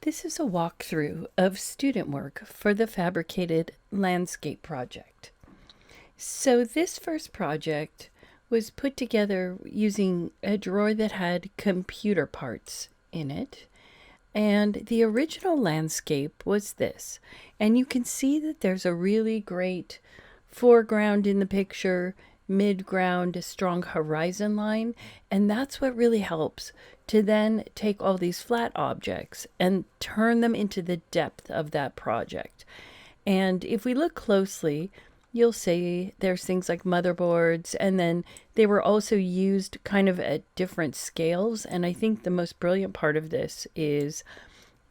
This is a walkthrough of student work for the fabricated landscape project. So this first project was put together using a drawer that had computer parts in it. And the original landscape was this. And you can see that there's a really great foreground in the picture, midground, a strong horizon line. And that's what really helps to then take all these flat objects and turn them into the depth of that project. And if we look closely, you'll see there's things like motherboards, and then they were also used kind of at different scales. And I think the most brilliant part of this is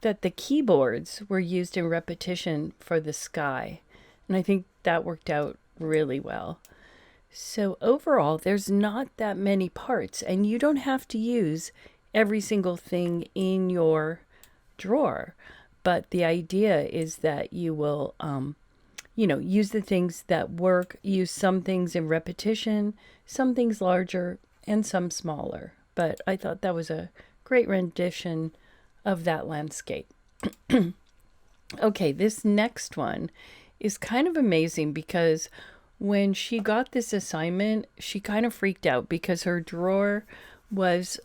that the keyboards were used in repetition for the sky. And I think that worked out really well. So overall, there's not that many parts, and you don't have to use every single thing in your drawer. But the idea is that you will, use the things that work, use some things in repetition, some things larger, and some smaller. But I thought that was a great rendition of that landscape. Okay, this next one is kind of amazing because when she got this assignment, she kind of freaked out because her drawer was,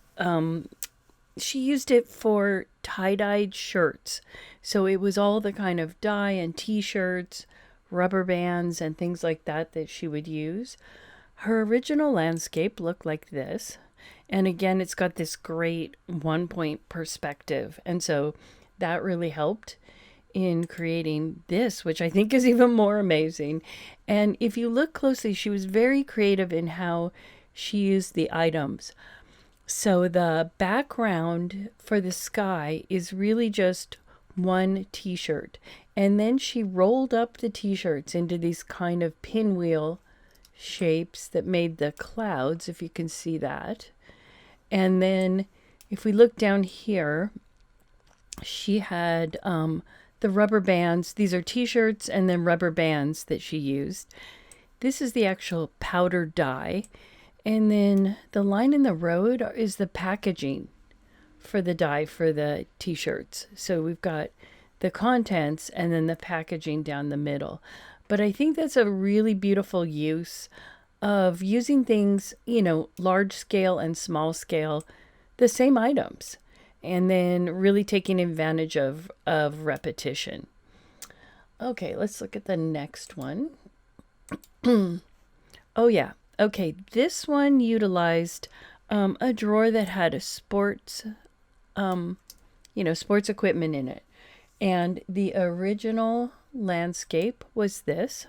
she used it for tie-dyed shirts. So it was all the kind of dye and t-shirts, rubber bands, and things like that that she would use. Her original landscape looked like this. And again, it's got this great one-point perspective. And so that really helped in creating this, which I think is even more amazing. And if you look closely, she was very creative in how she used the items. So the background for the sky is really just one t-shirt. And then she rolled up the t-shirts into these kind of pinwheel shapes that made the clouds, if you can see that. And then if we look down here, she had the rubber bands. These are t-shirts and then rubber bands that she used. This is the actual powder dye. And then the line in the road is the packaging for the dye for the t-shirts. So we've got the contents and then the packaging down the middle. But I think that's a really beautiful use of using things, large scale and small scale, the same items, and then really taking advantage of repetition. Okay, let's look at the next one. Oh yeah. Okay, this one utilized a drawer that had a sports equipment in it. And the original landscape was this.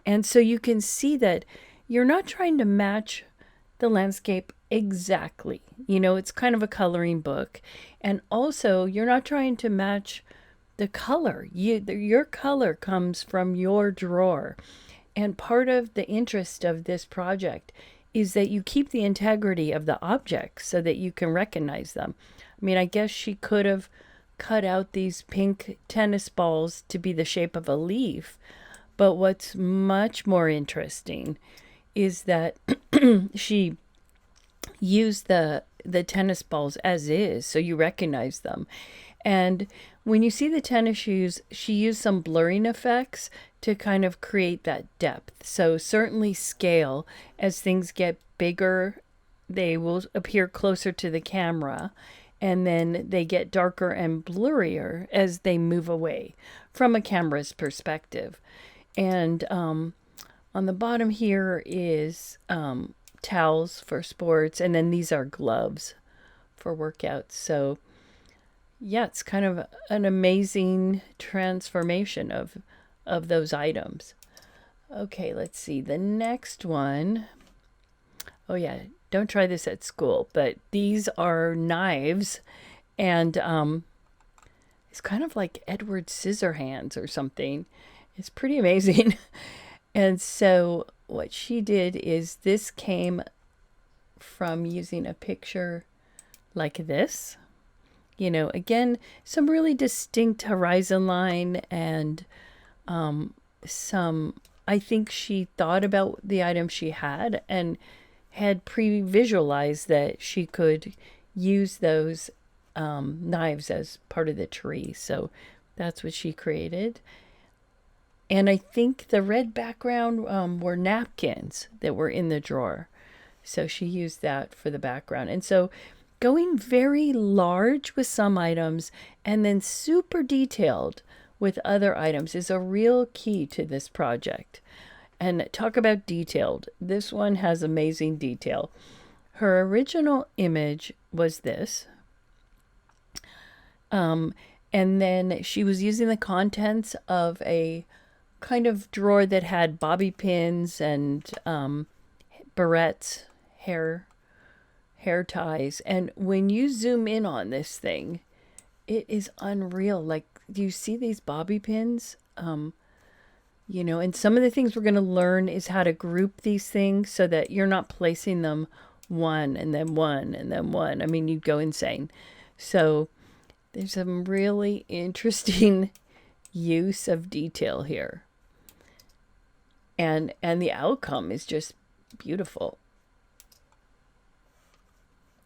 And so you can see that you're not trying to match the landscape exactly. It's kind of a coloring book. And also, you're not trying to match the color. Your color comes from your drawer. And part of the interest of this project is that you keep the integrity of the objects so that you can recognize them. I mean, I guess she could have cut out these pink tennis balls to be the shape of a leaf. But what's much more interesting is that she used the tennis balls as is, so you recognize them. And when you see the tennis shoes, she used some blurring effects to kind of create that depth. So certainly scale, as things get bigger, they will appear closer to the camera. And then they get darker and blurrier as they move away from a camera's perspective. And on the bottom here is towels for sports. And then these are gloves for workouts. So yeah, it's kind of an amazing transformation of those items. Okay, let's see. The next one. Oh yeah, don't try this at school, but these are knives, and it's kind of like Edward Scissorhands or something. It's pretty amazing. And so what she did is this came from using a picture like this. Again, some really distinct horizon line and I think she thought about the item she had and had pre-visualized that she could use those knives as part of the tree. So that's what she created. And I think the red background were napkins that were in the drawer. So she used that for the background. And so going very large with some items and then super detailed with other items is a real key to this project. And talk about detailed. This one has amazing detail. Her original image was this. And then she was using the contents of a kind of drawer that had bobby pins and barrettes, hair ties. And when you zoom in on this thing, it is unreal. Like, do you see these bobby pins? And some of the things we're going to learn is how to group these things so that you're not placing them one and then one and then one. I mean, you'd go insane. So there's some really interesting use of detail here. And the outcome is just beautiful.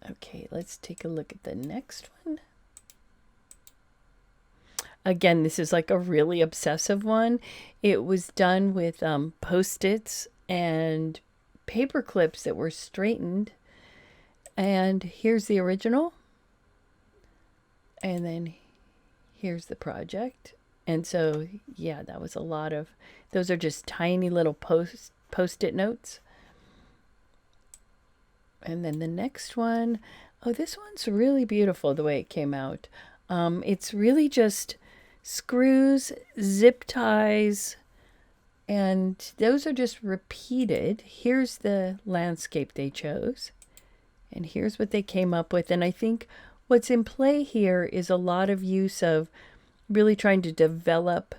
Okay, let's take a look at the next one. Again, this is like a really obsessive one. It was done with Post-its and paper clips that were straightened. And here's the original. And then here's the project. And so, yeah, that was a lot of, those are just tiny little post-it notes. And then the next one, oh, this one's really beautiful the way it came out. It's really just screws, zip ties, and those are just repeated. Here's the landscape they chose, and here's what they came up with. And I think what's in play here is a lot of use of really trying to develop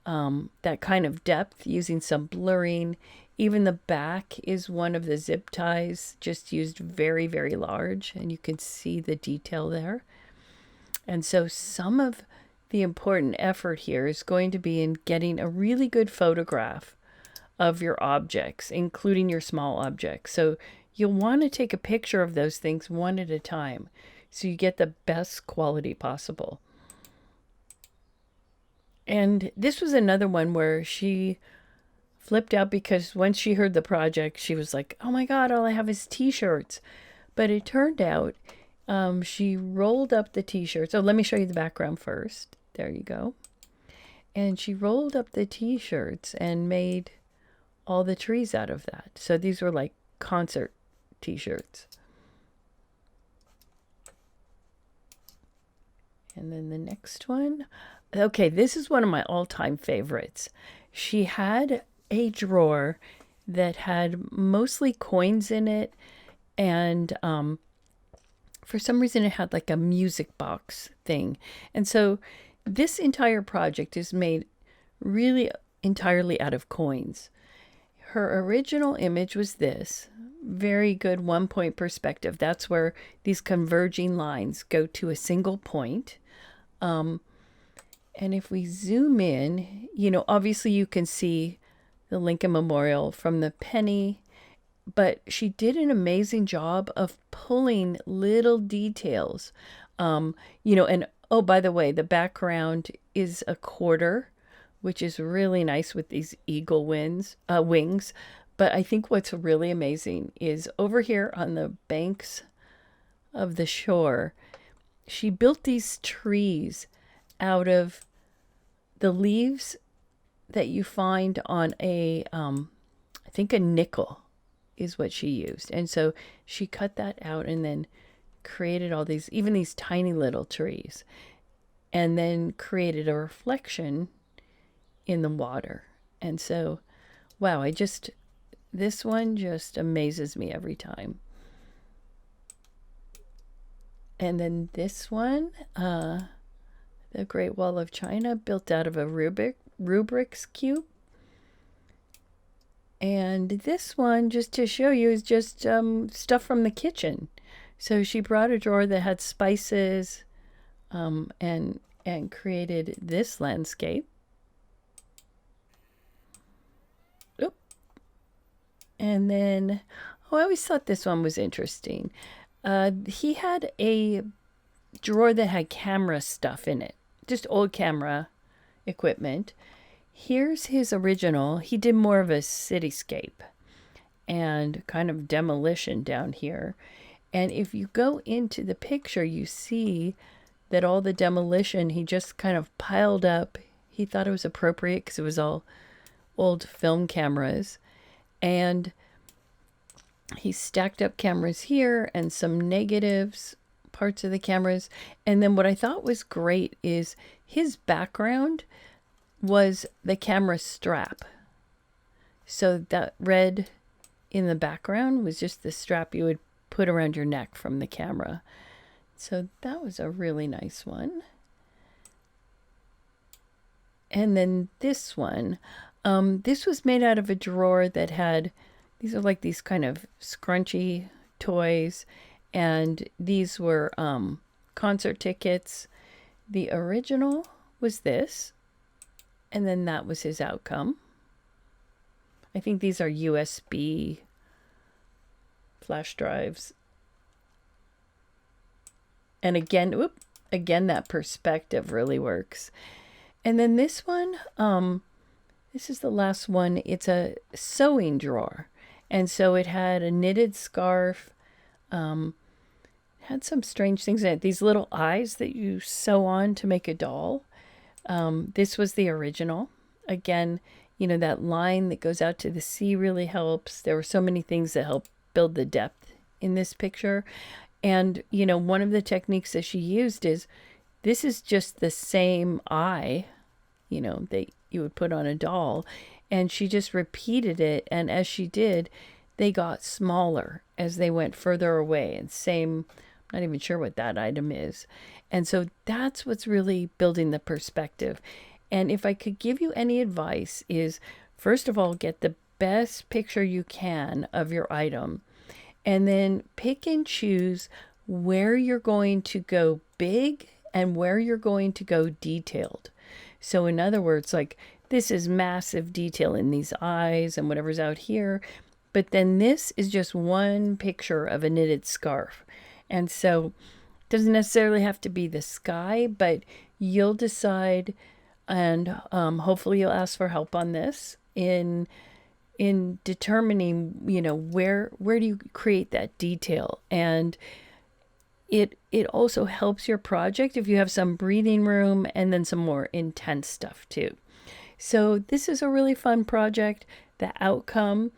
that kind of depth using some blurring. Even the back is one of the zip ties, just used very, very large, and you can see the detail there. And so some of the important effort here is going to be in getting a really good photograph of your objects, including your small objects. So you'll want to take a picture of those things one at a time so you get the best quality possible. And this was another one where she flipped out because once she heard the project, she was like, oh my God, all I have is t-shirts. But it turned out she rolled up the t-shirts. Oh, let me show you the background first. There you go. And she rolled up the t-shirts and made all the trees out of that. So these were like concert t-shirts. And then the next one. Okay, this is one of my all-time favorites. She had a drawer that had mostly coins in it, and for some reason it had like a music box thing. And so this entire project is made really entirely out of coins. Her original image was this. Very good one-point perspective. That's where these converging lines go to a single point. And if we zoom in, obviously you can see the Lincoln Memorial from the penny, but she did an amazing job of pulling little details. And oh, by the way, the background is a quarter, which is really nice with these eagle wings. But I think what's really amazing is over here on the banks of the shore, she built these trees out of the leaves that you find on I think a nickel is what she used. And so she cut that out and then created all these, even these tiny little trees, and then created a reflection in the water. And so, wow, this one just amazes me every time. And then this one, the Great Wall of China, built out of a Rubik's Cube. And this one, just to show you, is just stuff from the kitchen. So she brought a drawer that had spices and created this landscape. Oop. And then, I always thought this one was interesting. He had a drawer that had camera stuff in it, just old camera equipment. Here's his original. He did more of a cityscape and kind of demolition down here. And if you go into the picture, you see that all the demolition he just kind of piled up. He thought it was appropriate because it was all old film cameras. And he stacked up cameras here and some negatives, parts of the cameras. And then what I thought was great is his background was the camera strap. So that red in the background was just the strap you would put around your neck from the camera. So that was a really nice one. And then this one, this was made out of a drawer that had, these are like these kind of scrunchy toys, and these were concert tickets. The original was this, and then that was his outcome. I think these are USB flash drives. And again, again, that perspective really works. And then this one, this is the last one. It's a sewing drawer. And so it had a knitted scarf, had some strange things in it. These little eyes that you sew on to make a doll. This was the original. Again, you know, that line that goes out to the sea really helps. There were so many things that help build the depth in this picture. And, you know, one of the techniques that she used is, this is just the same eye, you know, that you would put on a doll. And she just repeated it. And as she did, they got smaller as they went further away. And same, I'm not even sure what that item is. And so that's what's really building the perspective. And if I could give you any advice is, first of all, get the best picture you can of your item. And then pick and choose where you're going to go big and where you're going to go detailed. So in other words, like, this is massive detail in these eyes and whatever's out here. But then this is just one picture of a knitted scarf. And so it doesn't necessarily have to be the sky, but you'll decide, and hopefully you'll ask for help on this in determining, you know, where do you create that detail. And it also helps your project if you have some breathing room and then some more intense stuff too. So this is a really fun project. The outcome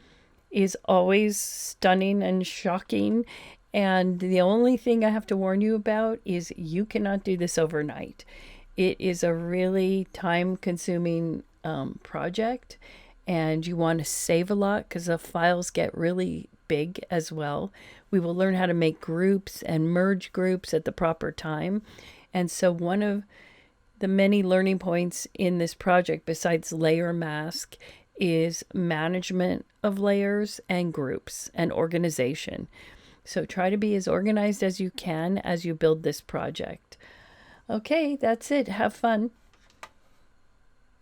is always stunning and shocking. And the only thing I have to warn you about is you cannot do this overnight. It is a really time-consuming project, and you want to save a lot because the files get really big as well. We will learn how to make groups and merge groups at the proper time. And so one of the many learning points in this project, besides layer mask, is management of layers and groups and organization. So try to be as organized as you can as you build this project. Okay, that's it. Have fun.